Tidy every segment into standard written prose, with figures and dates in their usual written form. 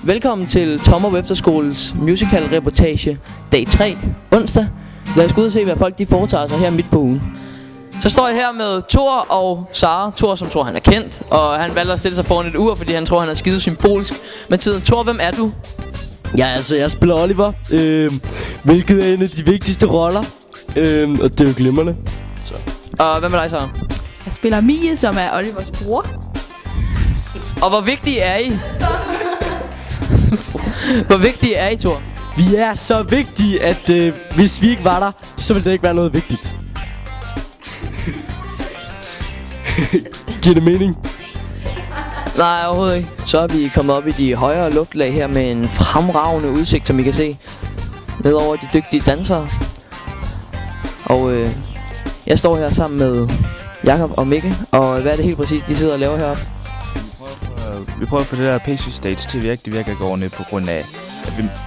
Velkommen til Tommerup Efterskoles musical-reportage dag 3, onsdag. Lad os gå ud og se, hvad folk de foretager sig her midt på ugen. Så står jeg her med Thor og Sara. Thor, som tror han er kendt, og han valgte at stille sig foran et ur, fordi han tror han er skide symbolsk. Men tiden, Thor, hvem er du? Ja, altså, jeg spiller Oliver, hvilket er en af de vigtigste roller, og det er jo glimrende. Så. Og hvem er dig, Sara? Jeg spiller Mie, som er Olivers bror. Og hvor vigtige er I? Hvor vigtige er I, Thor? Vi er så vigtige, at hvis vi ikke var der, så ville det ikke være noget vigtigt. Giver det mening? Nej, overhovedet ikke. Så er vi kommet op i de højere luftlag her med en fremragende udsigt, som I kan se. Nedover de dygtige dansere. Og jeg står her sammen med Jakob og Mikke. Og hvad er det helt præcis, de sidder og laver heroppe? Vi prøver at få det der PC Stage til at virke. Det virker ikke ordentligt på grund af,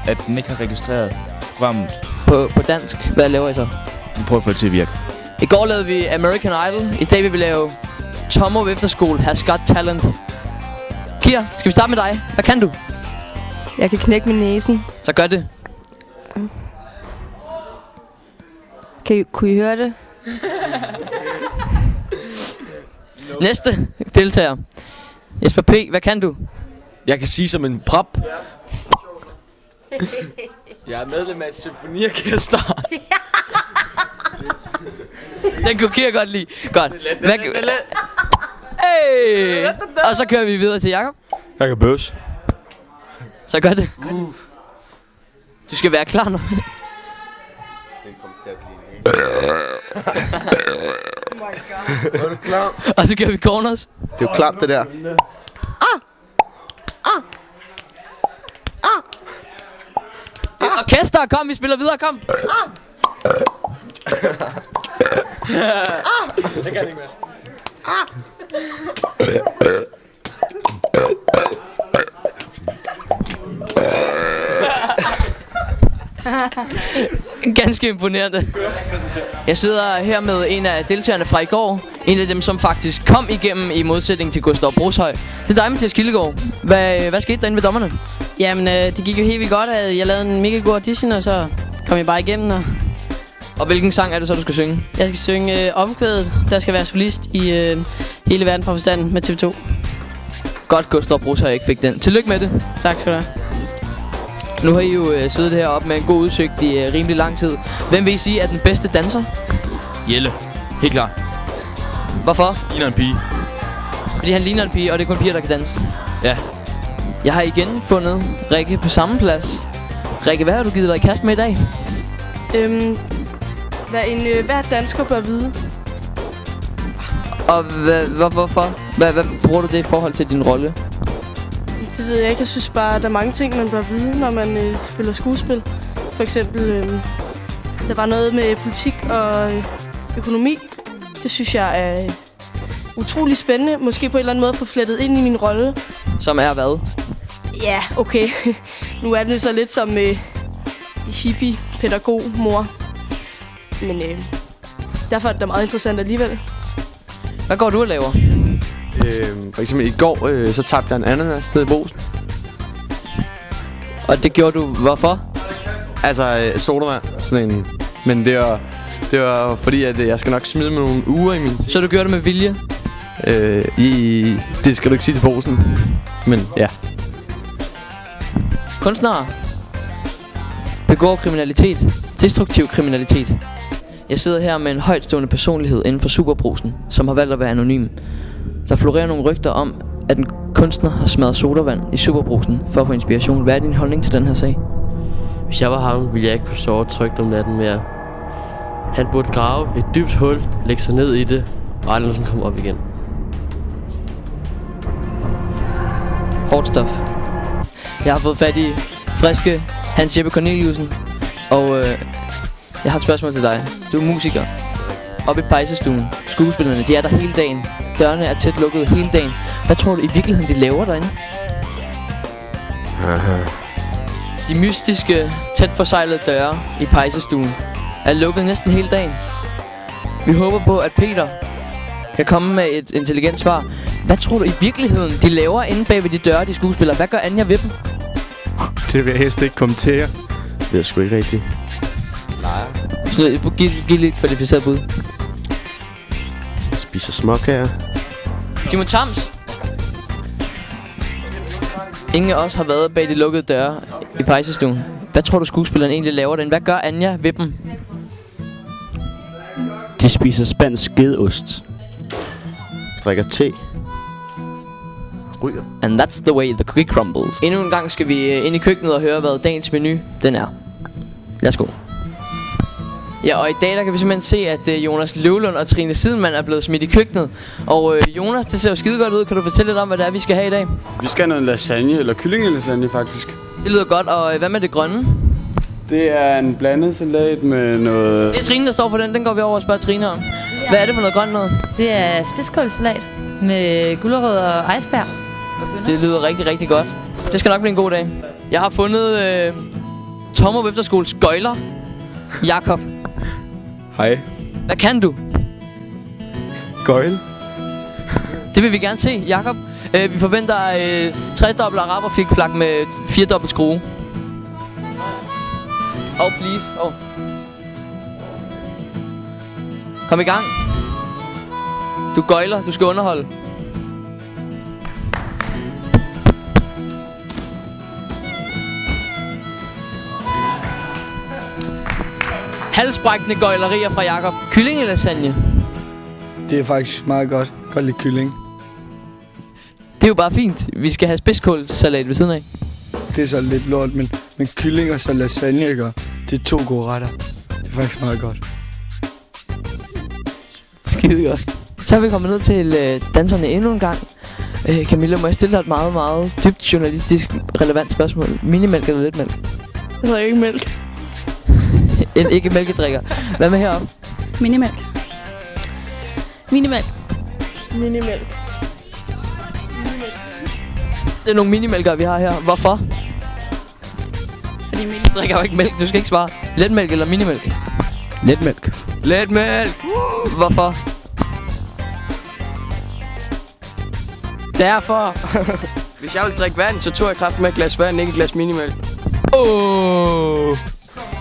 at den ikke har registreret programmet. På dansk. Hvad laver I så? Vi prøver at få det til at virke. I går lavede vi American Idol. I dag vil vi lave Tommerup Efterskole Has Got Talent. Kira, skal vi starte med dig? Hvad kan du? Jeg kan knække min næsen. Så gør det. Kunne I høre det? Næste deltager. Jesper P., hvad kan du? Jeg kan sige som en prop. Jeg er medlem af et symfoniorkester. Den kunne Kira godt lide. Godt. Hey! Og så kører vi videre til Jakob. Jeg kan bøs. Så gør det. Du skal være klar nu. Er du klar? Og så kører vi corners. Det er jo klart det der. Orkester, kom, vi spiller videre, kom. Det kan ikke mere. Ganske imponerende. Jeg sidder her med en af deltagerne fra i går. En af dem, som faktisk kom igennem i modsætning til Gustav Broshøj. Det er dig, Mathias Kildegård. Hvad skete derinde ved dommerne? Jamen, det gik jo helt vildt godt. Jeg lavede en mega god audition, og så kom jeg bare igennem. Og hvilken sang er det så, du skal synge? Jeg skal synge omkvædet. Der skal være solist i hele verden fra forstanden med TV2. Godt, Gustav Broshøj ikke fik den. Tillykke med det. Tak skal du have. Nu har I jo siddet heroppe med en god udsigt i rimelig lang tid. Hvem vil I sige er den bedste danser? Jelle. Helt klar. Hvorfor? Ligner en pige. Fordi han ligner en pige, og det er kun piger, der kan danse. Ja. Jeg har igen fundet Rikke på samme plads. Rikke, hvad har du givet dig i kast med i dag? Hvad hver dansker bør vide. Og hvorfor? Hvad bruger du det i forhold til din rolle? Det ved jeg ikke. Jeg synes bare, at der er mange ting, man bør vide, når man spiller skuespil. For eksempel, der var noget med politik og økonomi. Det synes jeg er utrolig spændende. Måske på en eller anden måde få flettet ind i min rolle. Som er hvad? Ja, okay. Nu er det så lidt som hippie, pædagog, mor. Men derfor er det da meget interessant alligevel. Hvad går du og laver? For eksempel i går, så tabte jeg en ananas ned i Brugsen. Og det gjorde du hvorfor? Altså sodavand, sådan en. Men det var fordi, at jeg skal nok smide med nogle uger i min. Så du gjorde det med vilje? Det skal du ikke sige til Brugsen. Men ja. Kunstnere begår kriminalitet. Destruktiv kriminalitet. Jeg sidder her med en højtstående personlighed inden for Superbrusen, som har valgt at være anonym. Der florerer nogle rygter om, at en kunstner har smadret sodavand i Superbrusen for at få inspiration. Hvad er din holdning til den her sag? Hvis jeg var ham, ville jeg ikke kunne sove trygt om natten mere. Han burde grave et dybt hul, lægge sig ned i det, og aldrig sådan komme op igen. Hårdt stof. Jeg har fået fat i friske Hans Jeppe Corneliusen. Og jeg har et spørgsmål til dig. Du er musiker. Oppe i pejsestuen. Skuespillerne, de er der hele dagen. Dørene er tæt lukket hele dagen. Hvad tror du i virkeligheden, de laver derinde? De mystiske, tæt forsejlede døre i pejsestuen er lukket næsten hele dagen. Vi håber på, at Peter kan komme med et intelligent svar. Hvad tror du i virkeligheden, de laver inde bag ved de døre, de skuespillere? Hvad gør Anja ved dem? Det vil jeg helst ikke kommentere. Det ved jeg sgu ikke rigtigt. Giv lidt kvalificeret bud. Spiser småkager. Timo Tams. Ingen af os har været bag de lukkede døre i pejsestuen. Hvad tror du skuespilleren egentlig laver den? Hvad gør Anja ved dem? De spiser spansk gedeost. Drikker te. Ryger. And that's the way the cookie crumbles. Endnu en gang skal vi ind i køkkenet og høre, hvad dagens menu den er. Værsgo. Ja, og i dag der kan vi simpelthen se, at Jonas Løvlund og Trine Sidenmann er blevet smidt i køkkenet. Og Jonas, det ser jo skide godt ud. Kan du fortælle lidt om, hvad det er, vi skal have i dag? Vi skal have noget lasagne, eller kyllingelasagne faktisk. Det lyder godt, og hvad med det grønne? Det er en blandet salat med noget... Det er Trine, der står for den. Den går vi over og spørger Trine om. Hvad er det for noget grønt noget? Det er spidskålssalat med gulerødder og iceberg. Det lyder rigtig, rigtig godt. Det skal nok blive en god dag. Jeg har fundet Tommerup Efterskoles gøjler. Jakob. Hej. Hvad kan du? Gøjl. Det vil vi gerne se, Jakob. Vi forventer 3-dobbelt araberflik med 4-dobbelt skrue. Oh, please. Oh. Kom i gang. Du gøjler, du skal underholde. Halsbrækkende gøjlerier fra Jakob. Kyllingelasagne. Det er faktisk meget godt. Godt lide kylling. Det er jo bare fint. Vi skal have spidskålssalat ved siden af. Det er så lidt lort, men kylling og så lasagne, ikke? Det er 2 gode retter. Det er faktisk meget godt. Skide godt. Så er vi kommet ned til danserne endnu en gang. Camilla, må jeg stille dig et meget, meget dybt journalistisk relevant spørgsmål? Minimælk eller lidt mælk? Jeg drikker ikke mælk. En ikke mælkedrikker. Hvad med heroppe? Minimælk. Minimælk. Minimælk. Det er nogle minimælkere, vi har her. Hvorfor? Fordi mælk. Du drikker jo ikke mælk. Du skal ikke svare. Letmælk eller minimælk? Letmælk. Letmælk. Hvorfor? Derfor. Hvis jeg ville drikke vand, så tog jeg kraft med et glas vand, ikke et glas minimælk.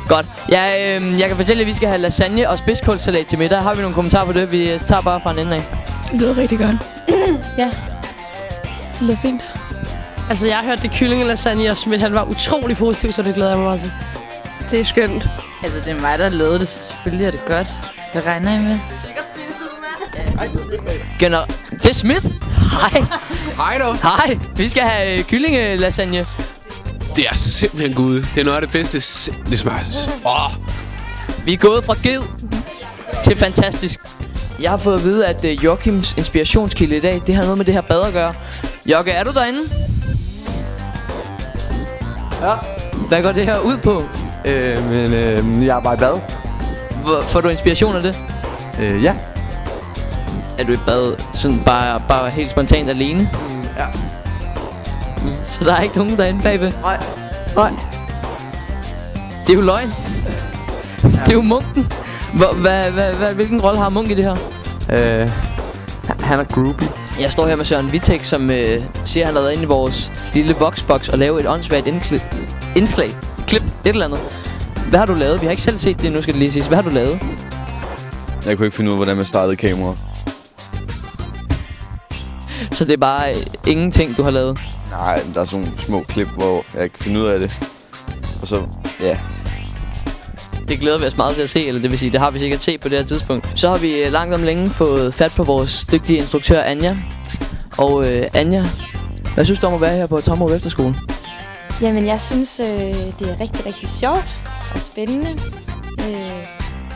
Godt. Jeg kan fortælle, at vi skal have lasagne og spidskålssalat til middag. Har vi nogle kommentarer på det? Vi tager bare fra en ende af. Det lyder rigtig godt. Ja. Det lyder fint. Altså, jeg har hørt det kyllingelasagne, og Schmidt, han var utrolig positiv, så det glæder jeg mig meget til. Det er skønt. Altså, det er mig, der lavede det. Selvfølgelig er det godt. Hvad regner I med? Det er Schmidt. Hej. Hej du. Hej. Vi skal have kyllingelasagne. Det er simpelthen gud. Det er noget af det bedste. Det smager. Vi er gået fra ged til fantastisk. Jeg har fået at vide, at Joachims inspirationskilde i dag, det har noget med det her bad at gøre. Jokke, er du derinde? Ja. Hvad går det her ud på? Jeg er bare i bad. Får du inspiration af det? Ja. Er du i bad sådan bare helt spontant alene? Ja. Så der er ikke nogen derinde bagved? Nej. Det er jo løgn. Det er jo munken. Hvilken rolle har Munk i det her? Han er groupie. Jeg står her med Søren Vitek, som siger, han har været inde i vores lille voxbox og lave et åndssvagt indslag. Klip, et eller andet. Hvad har du lavet? Vi har ikke selv set det, nu skal det lige siges. Hvad har du lavet? Jeg kunne ikke finde ud af, hvordan man startede kamera. Så det er bare ingenting, du har lavet? Nej, der er sådan nogle små klip, hvor jeg kan finde ud af det. Og så, ja. Det glæder vi os meget til at se, eller det vil sige, det har vi sikkert set på det her tidspunkt. Så har vi langt om længe fået fat på vores dygtige instruktør, Anja. Og Anja, hvad synes du om at være her på Tommerup Efterskole? Jamen, jeg synes, det er rigtig, rigtig sjovt og spændende.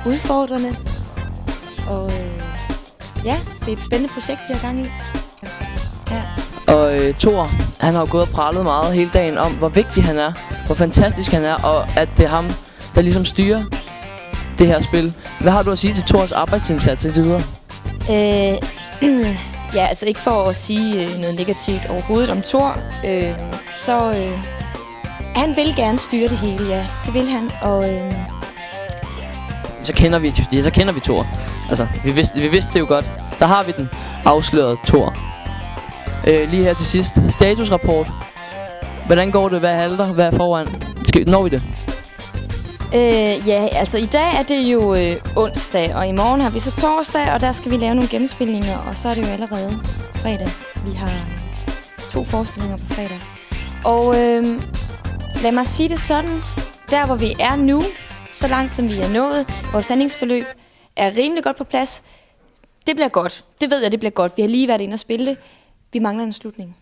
Udfordrende. Og ja, det er et spændende projekt, vi har gang i. Ja. Og Thor, han har jo gået og pralet meget hele dagen om, hvor vigtig han er, hvor fantastisk han er, og at det er ham, der ligesom styrer det her spil. Hvad har du at sige til Thors arbejdsindsats indtil videre? Ja, altså ikke for at sige noget negativt overhovedet om Thor, han vil gerne styre det hele, ja. Det vil han, og Så kender vi Thor. Altså, vi vidste det jo godt. Der har vi den afslørede Thor. Lige her til sidst. Statusrapport. Hvordan går det? Hvad halter? Hvad er foran? Når vi det? Ja, altså i dag er det jo onsdag, og i morgen har vi så torsdag, og der skal vi lave nogle gennemspilninger, og så er det jo allerede fredag. Vi har 2 forestillinger på fredag. Og lad mig sige det sådan, der hvor vi er nu, så langt som vi er nået, vores handlingsforløb er rimelig godt på plads. Det bliver godt. Det ved jeg, det bliver godt. Vi har lige været inde og spille det. Vi mangler en slutning.